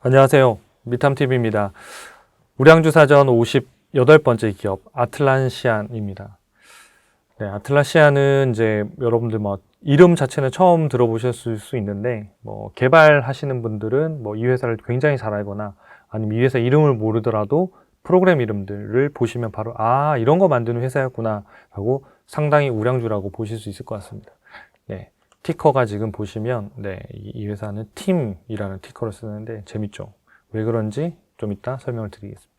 안녕하세요. 미탐TV입니다. 우량주사전 58번째 기업 아틀란시안입니다. 네, 아틀란시안은 이제 여러분들 이름 자체는 처음 들어보셨을 수 있는데 개발하시는 분들은 이 회사를 굉장히 잘 알거나 아니면 이 회사 이름을 모르더라도 프로그램 이름들을 보시면 바로 이런 거 만드는 회사였구나 하고 상당히 우량주라고 보실 수 있을 것 같습니다. 네. 티커가 지금 보시면 이 회사는 팀이라는 티커를 쓰는데 재밌죠? 왜 그런지 좀 이따 설명을 드리겠습니다.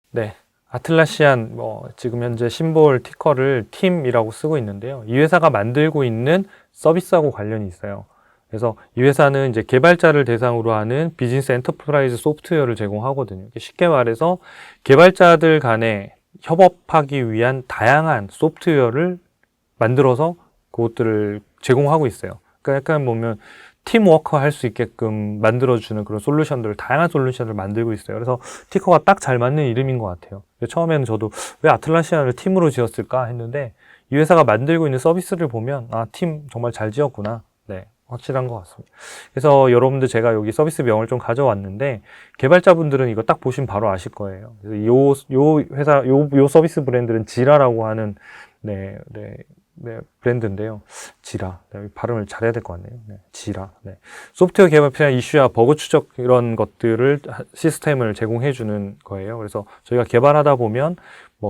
네, 아틀란시안 지금 현재 심볼 티커를 팀이라고 쓰고 있는데요. 이 회사가 만들고 있는 서비스하고 관련이 있어요. 그래서 이 회사는 이제 개발자를 대상으로 하는 비즈니스 엔터프라이즈 소프트웨어를 제공하거든요. 쉽게 말해서 개발자들 간에 협업하기 위한 다양한 소프트웨어를 만들어서 그것들을 제공하고 있어요. 그러니까 약간 보면 팀워크 할 수 있게끔 만들어주는 그런 솔루션들을, 다양한 솔루션을 만들고 있어요. 그래서 티커가 딱 잘 맞는 이름인 것 같아요. 처음에는 저도 왜 아틀란시안을 팀으로 지었을까 했는데 이 회사가 만들고 있는 서비스를 보면 팀 정말 잘 지었구나. 네, 확실한 것 같습니다. 그래서 여러분들 제가 여기 서비스 명을 좀 가져왔는데 개발자분들은 이거 딱 보시면 바로 아실 거예요. 그래서 요 서비스 브랜드는 지라라고 하는 브랜드인데요. 지라. 발음을 잘해야 될 것 같네요. 지라. 소프트웨어 개발 필요한 이슈와 버그 추적 이런 것들을 시스템을 제공해 주는 거예요. 그래서 저희가 개발하다 보면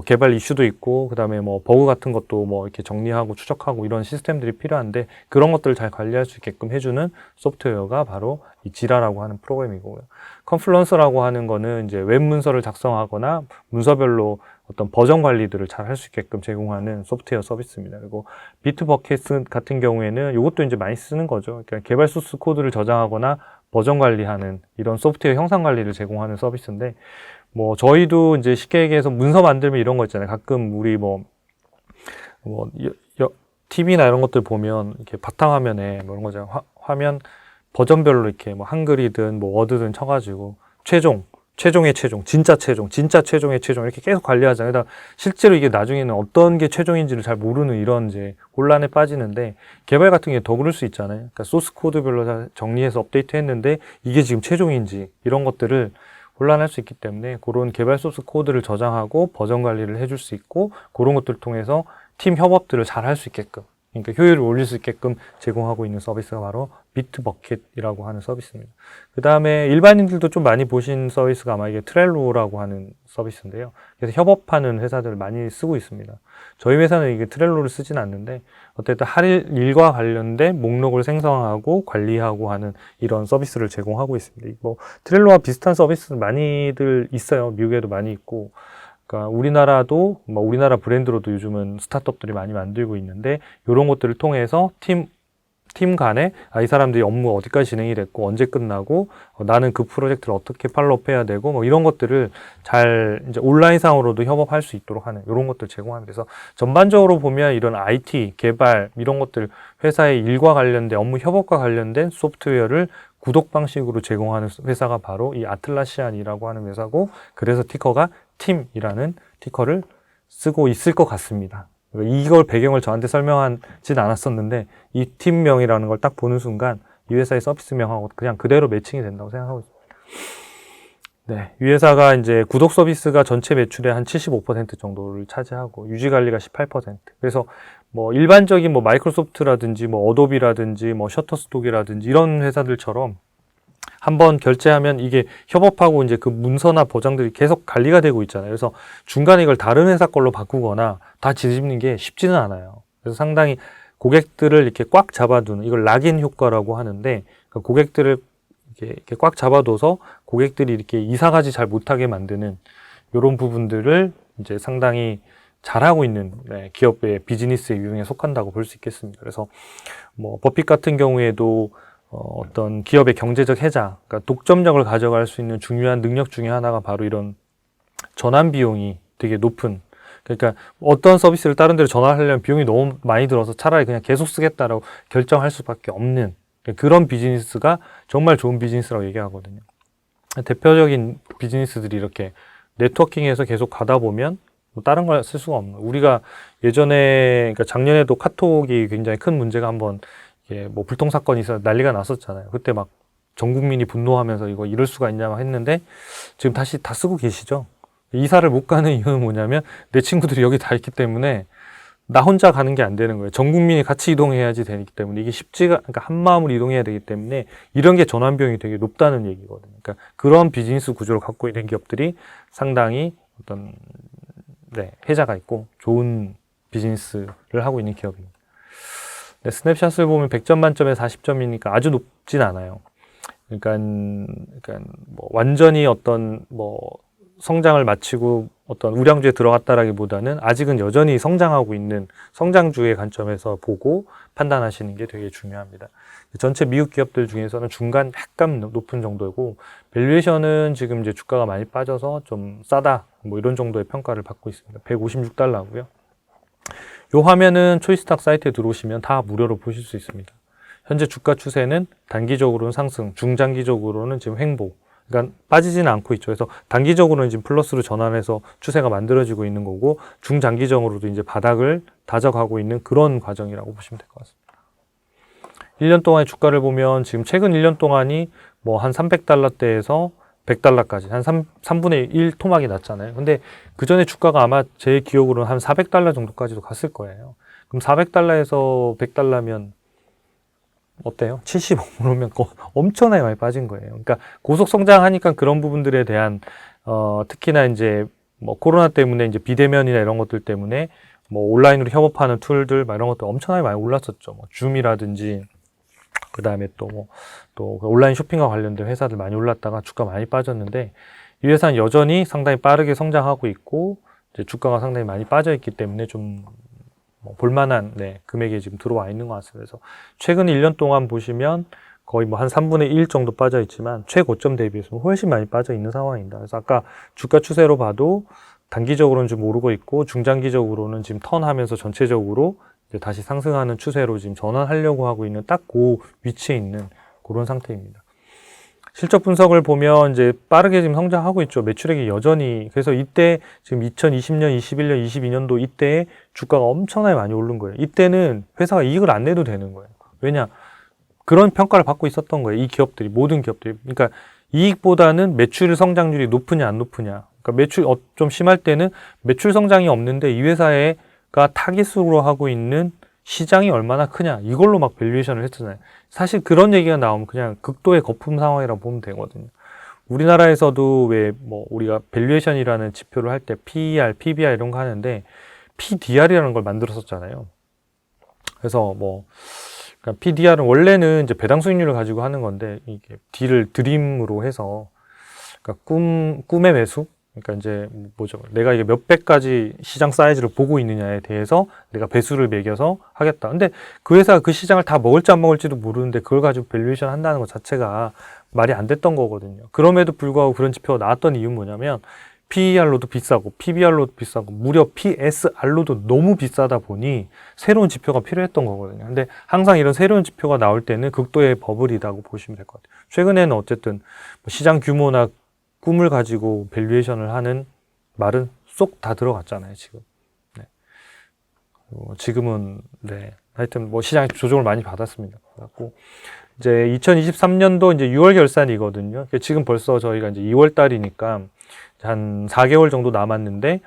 개발 이슈도 있고 그다음에 버그 같은 것도 이렇게 정리하고 추적하고 이런 시스템들이 필요한데 그런 것들을 잘 관리할 수 있게끔 해주는 소프트웨어가 바로 이 지라라고 하는 프로그램이고요. 컨플런서라고 하는 거는 이제 웹 문서를 작성하거나 문서별로 어떤 버전 관리들을 잘 할 수 있게끔 제공하는 소프트웨어 서비스입니다. 그리고 비트버켓 같은 경우에는 이것도 이제 많이 쓰는 거죠. 그러니까 개발 소스 코드를 저장하거나 버전 관리하는 이런 소프트웨어 형상 관리를 제공하는 서비스인데 저희도 이제 쉽게 얘기해서 문서 만들면 이런 거 있잖아요. 가끔 우리 TV나 이런 것들 보면 이렇게 바탕화면에 이런 거잖아요. 화면 버전별로 이렇게 한글이든 워드든 쳐가지고 최종의 최종, 진짜 최종의 최종 이렇게 계속 관리하잖아요. 그러니까 실제로 이게 나중에는 어떤 게 최종인지를 잘 모르는 이런 이제 혼란에 빠지는데 개발 같은 게 더 그럴 수 있잖아요. 그러니까 소스 코드별로 다 정리해서 업데이트 했는데 이게 지금 최종인지 이런 것들을 혼란할 수 있기 때문에 그런 개발 소스 코드를 저장하고 버전 관리를 해줄 수 있고 그런 것들을 통해서 팀 협업들을 잘 할 수 있게끔 그러니까 효율을 올릴 수 있게끔 제공하고 있는 서비스가 바로 비트버켓이라고 하는 서비스입니다. 그 다음에 일반인들도 좀 많이 보신 서비스가 아마 이게 트렐로라고 하는 서비스인데요. 그래서 협업하는 회사들을 많이 쓰고 있습니다. 저희 회사는 이게 트렐로를 쓰진 않는데 어쨌든 할 일과 관련된 목록을 생성하고 관리하고 하는 이런 서비스를 제공하고 있습니다. 트렐로와 비슷한 서비스는 많이들 있어요. 미국에도 많이 있고. 그러니까 우리나라도 우리나라 브랜드로도 요즘은 스타트업들이 많이 만들고 있는데 이런 것들을 통해서 팀 간에 이 사람들이 업무 어디까지 진행이 됐고 언제 끝나고 나는 그 프로젝트를 어떻게 팔로우업 해야 되고 이런 것들을 잘 이제 온라인상으로도 협업할 수 있도록 하는 이런 것들 제공합니다. 그래서 전반적으로 보면 이런 IT 개발 이런 것들 회사의 일과 관련된 업무 협업과 관련된 소프트웨어를 구독 방식으로 제공하는 회사가 바로 이 아틀란시안이라고 하는 회사고 그래서 티커가 팀이라는 티커를 쓰고 있을 것 같습니다. 이걸 배경을 저한테 설명하진 않았었는데 이 팀명이라는 걸 딱 보는 순간 이 회사의 서비스명하고 그냥 그대로 매칭이 된다고 생각하고 있습니다. 네, 이 회사가 이제 구독 서비스가 전체 매출의 한 75% 정도를 차지하고 유지 관리가 18%. 그래서 일반적인 마이크로소프트라든지 어도비라든지 셔터스톡이라든지 이런 회사들처럼 한번 결제하면 이게 협업하고 이제 그 문서나 보장들이 계속 관리가 되고 있잖아요. 그래서 중간에 이걸 다른 회사 걸로 바꾸거나 다 뒤집는 게 쉽지는 않아요. 그래서 상당히 고객들을 이렇게 꽉 잡아두는 이걸 락인 효과라고 하는데 고객들을 이렇게 꽉 잡아둬서 고객들이 이렇게 이사가지 잘 못하게 만드는 이런 부분들을 이제 상당히 잘하고 있는 기업의 비즈니스의 유형에 속한다고 볼 수 있겠습니다. 그래서 버핏 같은 경우에도 어떤 기업의 경제적 해자, 그러니까 독점력을 가져갈 수 있는 중요한 능력 중에 하나가 바로 이런 전환 비용이 되게 높은, 그러니까 어떤 서비스를 다른 데로 전환하려면 비용이 너무 많이 들어서 차라리 그냥 계속 쓰겠다라고 결정할 수밖에 없는 그런 비즈니스가 정말 좋은 비즈니스라고 얘기하거든요. 대표적인 비즈니스들이 이렇게 네트워킹해서 계속 가다 보면 다른 걸 쓸 수가 없는 거예요. 우리가 예전에, 그러니까 작년에도 카톡이 굉장히 큰 문제가 한번 예, 뭐 불통 사건이 있어 난리가 났었잖아요. 그때 막 전 국민이 분노하면서 이거 이럴 수가 있냐 했는데 지금 다시 다 쓰고 계시죠. 이사를 못 가는 이유는 뭐냐면 내 친구들이 여기 다 있기 때문에 나 혼자 가는 게 안 되는 거예요. 전 국민이 같이 이동해야지 되기 때문에 이게 쉽지가, 그러니까 한 마음으로 이동해야 되기 때문에 이런 게 전환 비용이 되게 높다는 얘기거든요. 그러니까 그런 비즈니스 구조를 갖고 있는 기업들이 상당히 어떤 네, 혜자가 있고 좋은 비즈니스를 하고 있는 기업입니다. 네, 스냅샷을 보면 100점 만점에 40점이니까 아주 높진 않아요. 그러니까 뭐 완전히 어떤 뭐 성장을 마치고 어떤 우량주에 들어갔다라기보다는 아직은 여전히 성장하고 있는 성장주의 관점에서 보고 판단하시는 게 되게 중요합니다. 전체 미국 기업들 중에서는 중간 약간 높은 정도고 밸류에이션은 지금 이제 주가가 많이 빠져서 좀 싸다 뭐 이런 정도의 평가를 받고 있습니다. 156달러고요. 요 화면은 초이스탁 사이트에 들어오시면 다 무료로 보실 수 있습니다. 현재 주가 추세는 단기적으로는 상승, 중장기적으로는 지금 횡보. 그러니까 빠지지는 않고 있죠. 그래서 단기적으로는 지금 플러스로 전환해서 추세가 만들어지고 있는 거고 중장기적으로도 이제 바닥을 다져가고 있는 그런 과정이라고 보시면 될 것 같습니다. 1년 동안의 주가를 보면 지금 최근 1년 동안이 뭐 한 300달러대에서 100달러까지 한 3분의 1 토막이 났잖아요. 근데 그 전에 주가가 아마 제 기억으로는 한 400달러 정도까지도 갔을 거예요. 그럼 400달러에서 100달러면 어때요? 75%면 엄청나게 많이 빠진 거예요. 그러니까 고속 성장하니까 그런 부분들에 대한 특히나 이제 뭐 코로나 때문에 이제 비대면이나 이런 것들 때문에 뭐 온라인으로 협업하는 툴들 막 이런 것도 엄청나게 많이 올랐었죠. 뭐 줌이라든지 그다음에 또 온라인 쇼핑과 관련된 회사들 많이 올랐다가 주가 많이 빠졌는데 이 회사는 여전히 상당히 빠르게 성장하고 있고 이제 주가가 상당히 많이 빠져 있기 때문에 좀 뭐 볼만한 금액이 지금 들어와 있는 것 같습니다. 그래서 최근 1년 동안 보시면 거의 뭐 한 3분의 1 정도 빠져 있지만 최고점 대비해서 훨씬 많이 빠져 있는 상황입니다. 그래서 아까 주가 추세로 봐도 단기적으로는 좀 오르고 있고 중장기적으로는 지금 턴하면서 전체적으로 이제 다시 상승하는 추세로 지금 전환하려고 하고 있는 딱 그 위치에 있는 그런 상태입니다. 실적 분석을 보면 이제 빠르게 지금 성장하고 있죠. 매출액이 여전히. 그래서 이때 지금 2020년, 21년, 22년도 이때에 주가가 엄청나게 많이 오른 거예요. 이때는 회사가 이익을 안 내도 되는 거예요. 왜냐? 그런 평가를 받고 있었던 거예요. 이 기업들이, 모든 기업들이. 그러니까 이익보다는 매출 성장률이 높으냐, 안 높으냐. 그러니까 매출, 좀 심할 때는 매출 성장이 없는데 이 회사가 타깃으로 하고 있는 시장이 얼마나 크냐 이걸로 막 밸류에이션을 했잖아요. 사실 그런 얘기가 나오면 그냥 극도의 거품 상황이라고 보면 되거든요. 우리나라에서도 왜 뭐 우리가 밸류에이션이라는 지표를 할 때 PER, PBR 이런 거 하는데 PDR이라는 걸 만들었었잖아요. 그래서 뭐 그러니까 PDR은 원래는 이제 배당 수익률을 가지고 하는 건데 이게 D를 드림으로 해서 그러니까 꿈의 매수 그러니까 이제 뭐죠? 내가 이게 몇 배까지 시장 사이즈를 보고 있느냐에 대해서 내가 배수를 매겨서 하겠다. 근데 그 회사가 그 시장을 다 먹을지 안 먹을지도 모르는데 그걸 가지고 밸류에이션 한다는 것 자체가 말이 안 됐던 거거든요. 그럼에도 불구하고 그런 지표가 나왔던 이유는 뭐냐면 PER로도 비싸고 PBR로도 비싸고 무려 PSR로도 너무 비싸다 보니 새로운 지표가 필요했던 거거든요. 근데 항상 이런 새로운 지표가 나올 때는 극도의 버블이라고 보시면 될 것 같아요. 최근에는 어쨌든 시장 규모나 꿈을 가지고 밸류에이션을 하는 말은 쏙 다 들어갔잖아요, 지금. 네. 지금은, 하여튼 뭐 시장이 조정을 많이 받았습니다. 그래갖고, 이제 2023년도 이제 6월 결산이거든요. 지금 벌써 저희가 이제 2월 달이니까 한 4개월 정도 남았는데,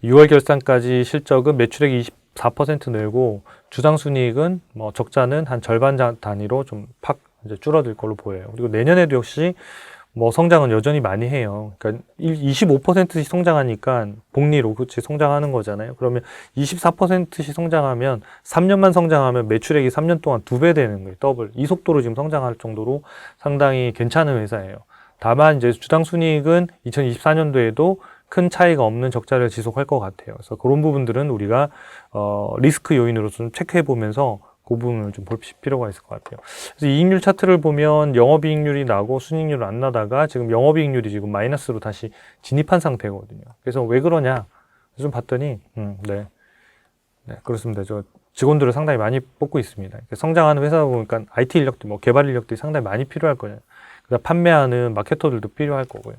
6월 결산까지 실적은 매출액이 24% 늘고, 주당순이익은 뭐 적자는 한 절반 단위로 좀 팍 이제 줄어들 걸로 보여요. 그리고 내년에도 역시 뭐 성장은 여전히 많이 해요. 그러니까 25%씩 성장하니까 복리로 그치 성장하는 거잖아요. 그러면 24%씩 성장하면 3년만 성장하면 매출액이 3년 동안 2배 되는 거예요. 더블. 이 속도로 지금 성장할 정도로 상당히 괜찮은 회사예요. 다만 이제 주당 순이익은 2024년도에도 큰 차이가 없는 적자를 지속할 것 같아요. 그래서 그런 부분들은 우리가 리스크 요인으로 좀 체크해 보면서 그 부분을 좀 볼 필요가 있을 것 같아요. 그래서 이익률 차트를 보면 영업이익률이 나고 순이익률은 안 나다가 지금 영업이익률이 지금 마이너스로 다시 진입한 상태거든요. 그래서 왜 그러냐 좀 봤더니 그렇습니다. 저 직원들을 상당히 많이 뽑고 있습니다. 성장하는 회사다 보니까 IT 인력도 뭐 개발 인력들이 상당히 많이 필요할 거예요. 그다음 판매하는 마케터들도 필요할 거고요.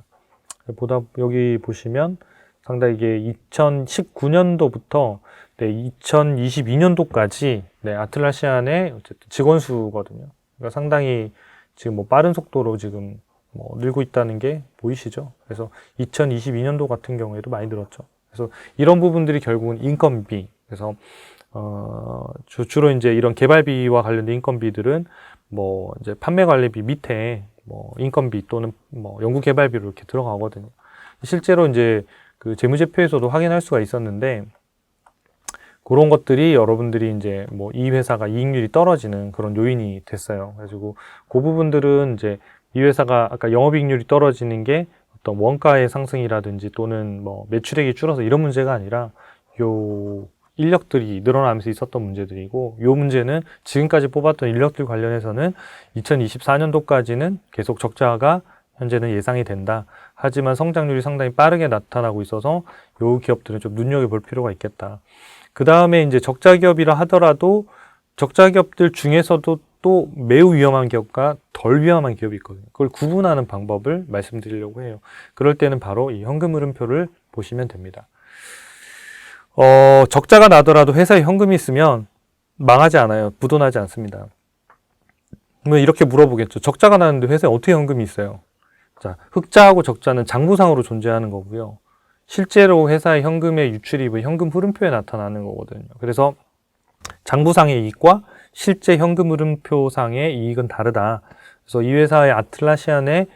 여기 보시면 상당히 이게 2019년도부터 네, 2022년도까지 네, 아틀라시안의 어쨌든 직원 수거든요. 그러니까 상당히 지금 뭐 빠른 속도로 지금 뭐 늘고 있다는 게 보이시죠? 그래서 2022년도 같은 경우에도 많이 늘었죠. 그래서 이런 부분들이 결국은 인건비, 그래서 주로 이제 이런 개발비와 관련된 인건비들은 뭐 이제 판매 관리비 밑에 뭐 인건비 또는 뭐 연구 개발비로 이렇게 들어가거든요. 실제로 이제 그 재무제표에서도 확인할 수가 있었는데 그런 것들이 여러분들이 이제 뭐 이 회사가 이익률이 떨어지는 그런 요인이 됐어요. 그래가지고 그 부분들은 이제 이 회사가 아까 영업이익률이 떨어지는 게 어떤 원가의 상승이라든지 또는 뭐 매출액이 줄어서 이런 문제가 아니라 요 인력들이 늘어나면서 있었던 문제들이고, 요 문제는 지금까지 뽑았던 인력들 관련해서는 2024년도까지는 계속 적자가 현재는 예상이 된다. 하지만 성장률이 상당히 빠르게 나타나고 있어서 요 기업들은 좀 눈여겨볼 필요가 있겠다. 그 다음에 이제 적자 기업이라 하더라도 적자 기업들 중에서도 또 매우 위험한 기업과 덜 위험한 기업이 있거든요. 그걸 구분하는 방법을 말씀드리려고 해요. 그럴 때는 바로 이 현금 흐름표를 보시면 됩니다. 적자가 나더라도 회사에 현금이 있으면 망하지 않아요. 부도나지 않습니다. 그러면 이렇게 물어보겠죠. 적자가 나는데 회사에 어떻게 현금이 있어요? 자, 흑자하고 적자는 장부상으로 존재하는 거고요. 실제로 회사의 현금의 유출입은 현금 흐름표에 나타나는 거거든요. 그래서 장부상의 이익과 실제 현금 흐름표상의 이익은 다르다. 그래서 이 회사의 아틀라시안의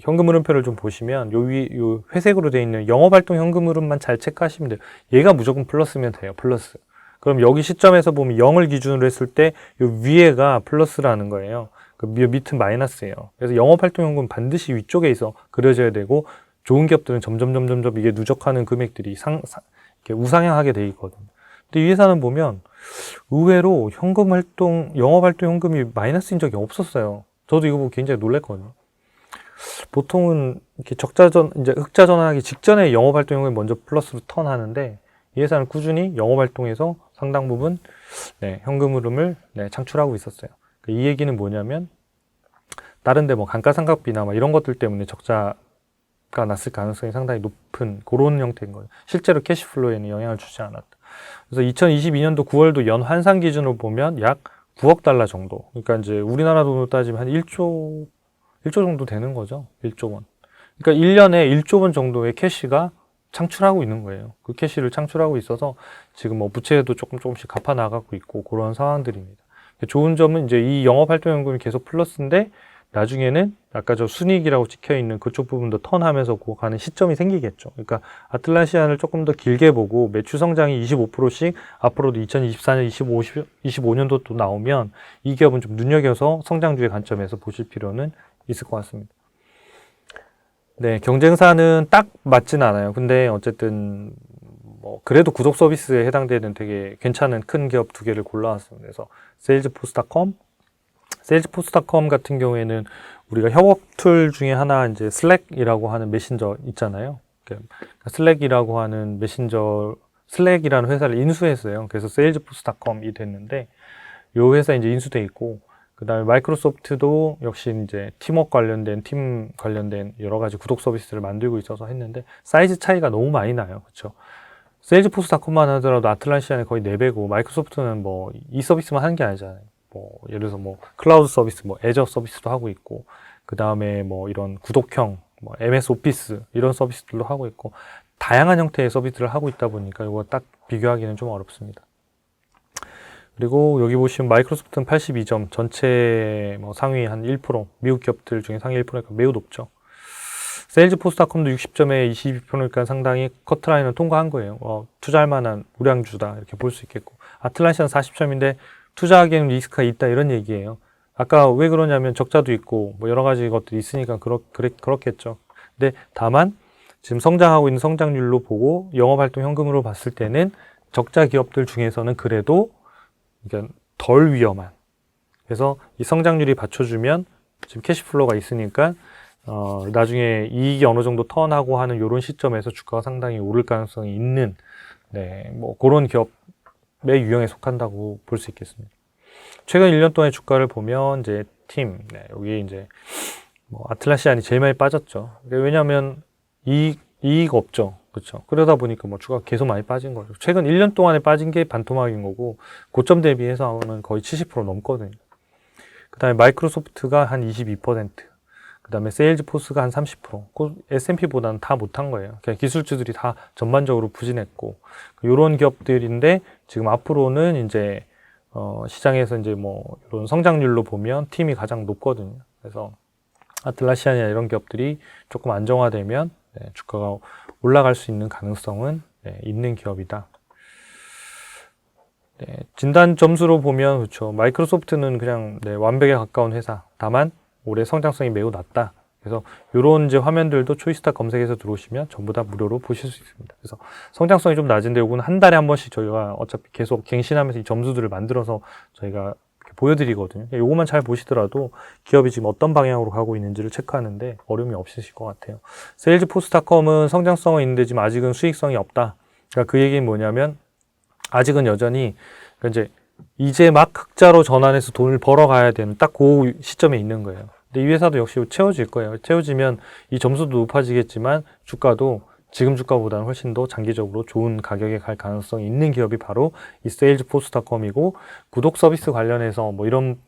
현금 흐름표를 좀 보시면 요 회색으로 되어 있는 영업활동 현금 흐름만 잘 체크하시면 돼요. 얘가 무조건 플러스면 돼요. 플러스. 그럼 여기 시점에서 보면 0을 기준으로 했을 때 요 위에가 플러스라는 거예요. 그 밑은 마이너스예요. 그래서 영업활동 현금 반드시 위쪽에 있어 그려져야 되고, 좋은 기업들은 점점 이게 누적하는 금액들이 이렇게 우상향하게 돼 있거든요. 근데 이 회사는 보면 의외로 영업활동 현금이 마이너스인 적이 없었어요. 저도 이거 보고 굉장히 놀랐거든요. 보통은 이렇게 이제 흑자 전환하기 직전에 영업활동 현금이 먼저 플러스로 턴하는데, 이 회사는 꾸준히 영업활동에서 상당 부분 현금 흐름을 창출하고 있었어요. 이 얘기는 뭐냐면, 다른데 뭐 감가상각비나 막 이런 것들 때문에 적자가 났을 가능성이 상당히 높은 그런 형태인 거예요. 실제로 캐시플로에는 영향을 주지 않았다. 그래서 2022년도 9월도 연 환산 기준으로 보면 약 9억 달러 정도. 그러니까 이제 우리나라 돈으로 따지면 한 1조 정도 되는 거죠. 1조 원. 그러니까 1년에 1조 원 정도의 캐시가 창출하고 있는 거예요. 그 캐시를 창출하고 있어서 지금 뭐 부채도 조금씩 갚아 나가고 있고 그런 상황들입니다. 좋은 점은 이제 이 영업활동 현금이 계속 플러스인데, 나중에는 아까 저 순이익이라고 찍혀 있는 그쪽 부분도 턴하면서 가는 시점이 생기겠죠. 그러니까 아틀라시안을 조금 더 길게 보고 매출 성장이 25%씩 앞으로도 2024년, 25년도 또 나오면 이 기업은 좀 눈여겨서 성장주의 관점에서 보실 필요는 있을 것 같습니다. 네, 경쟁사는 딱 맞진 않아요. 근데 어쨌든 뭐 그래도 구독 서비스에 해당되는 되게 괜찮은 큰 기업 두 개를 골라왔습니다. 그래서 세일즈포스닷컴 같은 경우에는 우리가 협업 툴 중에 하나 이제 슬랙이라고 하는 메신저 있잖아요. 슬랙이라고 하는 슬랙이라는 회사를 인수했어요. 그래서 세일즈포스닷컴이 됐는데, 요 회사 이제 인수돼 있고, 그 다음에 마이크로소프트도 역시 이제 팀 관련된 여러 가지 구독 서비스를 만들고 있어서 했는데, 사이즈 차이가 너무 많이 나요. 그렇죠? 세일즈포스닷컴만 하더라도 아틀라시안의 거의 4배고, 마이크로소프트는 뭐 이 서비스만 하는 게 아니잖아요. 뭐 예를 들어서 뭐 클라우드 서비스, 뭐 애저 서비스도 하고 있고, 그 다음에 뭐 이런 구독형, 뭐 MS 오피스 이런 서비스들도 하고 있고, 다양한 형태의 서비스를 하고 있다 보니까 이거 딱 비교하기는 좀 어렵습니다. 그리고 여기 보시면 마이크로소프트는 82점, 전체 뭐 상위 한 1%, 미국 기업들 중에 상위 1%니까 매우 높죠. 세일즈포스닷컴도 60점에 22%니까 상당히 커트라인을 통과한 거예요. 투자할 만한 우량주다 이렇게 볼 수 있겠고, 아틀라시안 40점인데 투자하기에는 리스크가 있다 이런 얘기예요. 아까 왜 그러냐면 적자도 있고 뭐 여러 가지 것들이 있으니까 그렇겠죠. 근데 다만 지금 성장하고 있는 성장률로 보고 영업활동 현금으로 봤을 때는 적자 기업들 중에서는 그래도 덜 위험한, 그래서 이 성장률이 받쳐주면 지금 캐시플로우가 있으니까 나중에 이익이 어느 정도 턴하고 하는 이런 시점에서 주가가 상당히 오를 가능성이 있는 뭐 그런 기업의 유형에 속한다고 볼 수 있겠습니다. 최근 1년 동안의 주가를 보면 이제 여기 이제 뭐 아틀라시안이 제일 많이 빠졌죠. 왜냐하면 이익 없죠. 그렇죠. 그러다 보니까 뭐 주가가 계속 많이 빠진 거죠. 최근 1년 동안에 빠진 게 반토막인 거고 고점 대비해서는 거의 70% 넘거든요. 그 다음에 마이크로소프트가 한 22%, 그 다음에 세일즈포스가 한 30%, S&P보다는 다 못한 거예요. 그냥 기술주들이 다 전반적으로 부진했고, 이런 기업들인데 지금 앞으로는 이제 시장에서 이제 뭐 이런 성장률로 보면 팀이 가장 높거든요. 그래서 아틀라시안이나 이런 기업들이 조금 안정화되면 주가가 올라갈 수 있는 가능성은 있는 기업이다. 진단 점수로 보면 그렇죠. 마이크로소프트는 그냥 완벽에 가까운 회사. 다만 올해 성장성이 매우 낮다. 그래서 이런 이제 화면들도 초이스타 검색해서 들어오시면 전부 다 무료로 보실 수 있습니다. 그래서 성장성이 좀 낮은데 이거는 한 달에 한 번씩 저희가 어차피 계속 갱신하면서 이 점수들을 만들어서 저희가 보여드리거든요. 이것만 잘 보시더라도 기업이 지금 어떤 방향으로 가고 있는지를 체크하는데 어려움이 없으실 것 같아요. 세일즈포스닷컴은 성장성은 있는데 지금 아직은 수익성이 없다. 그러니까 그 얘기는 뭐냐면 아직은 여전히 이제 막 흑자로 전환해서 돈을 벌어가야 되는 딱 그 시점에 있는 거예요. 근데 이 회사도 역시 채워질 거예요. 채워지면 이 점수도 높아지겠지만 주가도 지금 주가보다는 훨씬 더 장기적으로 좋은 가격에 갈 가능성이 있는 기업이 바로 이 세일즈포스닷컴이고, 구독 서비스 관련해서 뭐 이런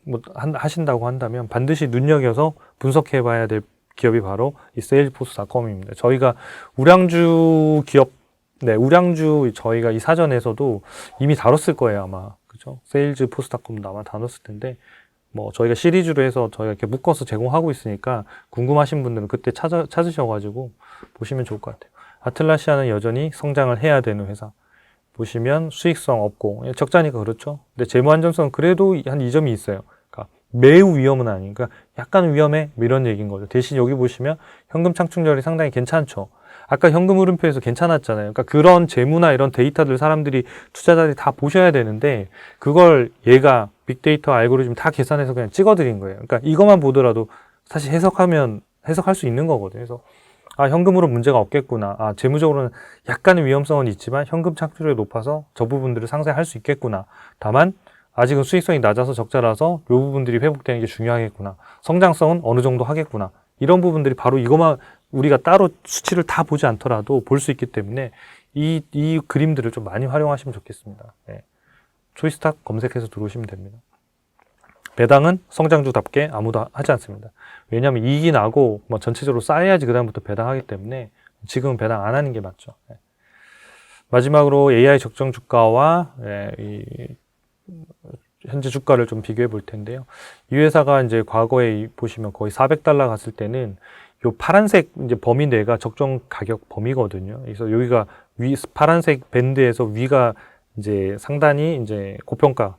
하신다고 한다면 반드시 눈여겨서 분석해 봐야 될 기업이 바로 이 세일즈포스닷컴입니다. 저희가 우량주 기업, 우량주 저희가 이 사전에서도 이미 다뤘을 거예요, 아마. 그죠? 세일즈포스닷컴도 아마 다뤘을 텐데, 뭐 저희가 시리즈로 해서 저희가 이렇게 묶어서 제공하고 있으니까 궁금하신 분들은 그때 찾으셔가지고 보시면 좋을 것 같아요. 아틀라시아는 여전히 성장을 해야 되는 회사. 보시면 수익성 없고 적자니까 그렇죠. 근데 재무 안정성은 그래도 한 2점이 있어요. 그러니까 매우 위험은 아니니까 약간 위험해 뭐 이런 얘기인 거죠. 대신 여기 보시면 현금 창출률이 상당히 괜찮죠. 아까 현금 흐름표에서 괜찮았잖아요. 그러니까 그런 재무나 이런 데이터들 사람들이 투자자들이 다 보셔야 되는데 그걸 얘가 빅데이터 알고리즘 다 계산해서 그냥 찍어드린 거예요. 그러니까 이것만 보더라도 사실 해석할 수 있는 거거든요. 그래서 현금으로 문제가 없겠구나. 재무적으로는 약간의 위험성은 있지만 현금 창출률이 높아서 저 부분들을 상쇄할 수 있겠구나. 다만 아직은 수익성이 낮아서 적자라서 이 부분들이 회복되는 게 중요하겠구나. 성장성은 어느 정도 하겠구나. 이런 부분들이 바로 이것만 우리가 따로 수치를 다 보지 않더라도 볼 수 있기 때문에 이 그림들을 좀 많이 활용하시면 좋겠습니다. 초이스탁 검색해서 들어오시면 됩니다. 배당은 성장주답게 아무도 하지 않습니다. 왜냐하면 이익이 나고 뭐 전체적으로 쌓여야지 그 다음부터 배당하기 때문에 지금은 배당 안 하는 게 맞죠. 마지막으로 AI 적정 주가와 현재 주가를 좀 비교해 볼 텐데요. 이 회사가 이제 과거에 보시면 거의 400달러 갔을 때는 요 파란색 이제 범위 내가 적정 가격 범위거든요. 그래서 여기가 파란색 밴드에서 위가 이제 상단이 이제 고평가,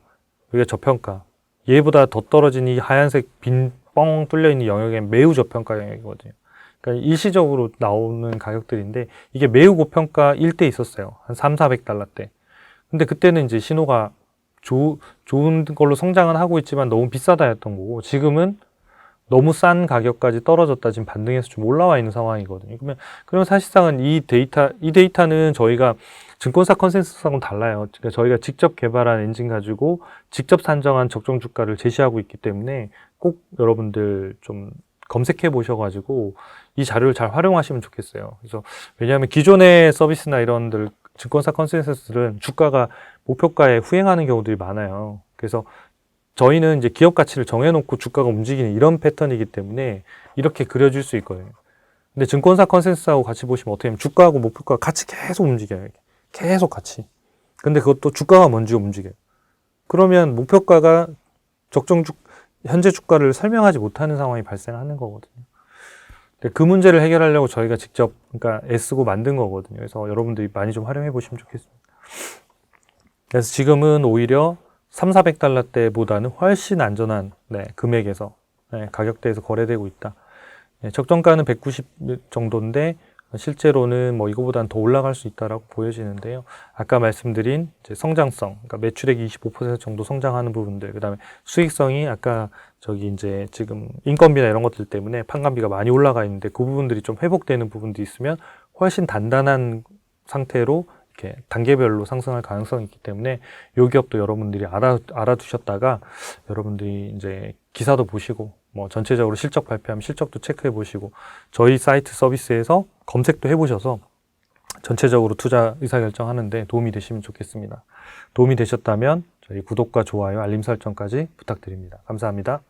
여기가 저평가. 얘보다 더 떨어진 이 하얀색 빈 뻥 뚫려 있는 영역엔 매우 저평가 영역이거든요. 그러니까 일시적으로 나오는 가격들인데 이게 매우 고평가일 때 있었어요. 한 300~400달러 때. 근데 그때는 이제 신호가 좋은 걸로 성장은 하고 있지만 너무 비싸다였던 거고, 지금은 너무 싼 가격까지 떨어졌다 지금 반등해서 좀 올라와 있는 상황이거든요. 그러면 사실상은 이 데이터는 저희가 증권사 컨센서스하고는 달라요. 그러니까 저희가 직접 개발한 엔진 가지고 직접 산정한 적정 주가를 제시하고 있기 때문에 꼭 여러분들 좀 검색해 보셔가지고 이 자료를 잘 활용하시면 좋겠어요. 그래서 왜냐하면 기존의 서비스나 이런들 증권사 컨센서스들은 주가가 목표가에 후행하는 경우들이 많아요. 그래서 저희는 이제 기업 가치를 정해놓고 주가가 움직이는 이런 패턴이기 때문에 이렇게 그려질 수 있거든요. 근데 증권사 컨센서스하고 같이 보시면 어떻게 하면 주가하고 목표가가 같이 계속 움직여요. 계속 같이. 근데 그것도 주가가 먼저 움직여요. 그러면 목표가가 현재 주가를 설명하지 못하는 상황이 발생하는 거거든요. 그 문제를 해결하려고 저희가 직접 그러니까 애쓰고 만든 거거든요. 그래서 여러분들이 많이 좀 활용해 보시면 좋겠습니다. 그래서 지금은 오히려 300~400달러대보다는 훨씬 안전한 금액에서 가격대에서 거래되고 있다. 적정가는 190 정도인데 실제로는 뭐 이거보다는 더 올라갈 수 있다라고 보여지는데요. 아까 말씀드린 이제 성장성, 그러니까 매출액이 25% 정도 성장하는 부분들, 그다음에 수익성이 아까 저기 이제 지금 인건비나 이런 것들 때문에 판관비가 많이 올라가 있는데 그 부분들이 좀 회복되는 부분도 있으면 훨씬 단단한 상태로 이렇게 단계별로 상승할 가능성이 있기 때문에 이 기업도 여러분들이 알아두셨다가 여러분들이 이제 기사도 보시고 뭐 전체적으로 실적 발표하면 실적도 체크해 보시고 저희 사이트 서비스에서 검색도 해 보셔서 전체적으로 투자 의사결정하는데 도움이 되시면 좋겠습니다. 도움이 되셨다면 저희 구독과 좋아요, 알림 설정까지 부탁드립니다. 감사합니다.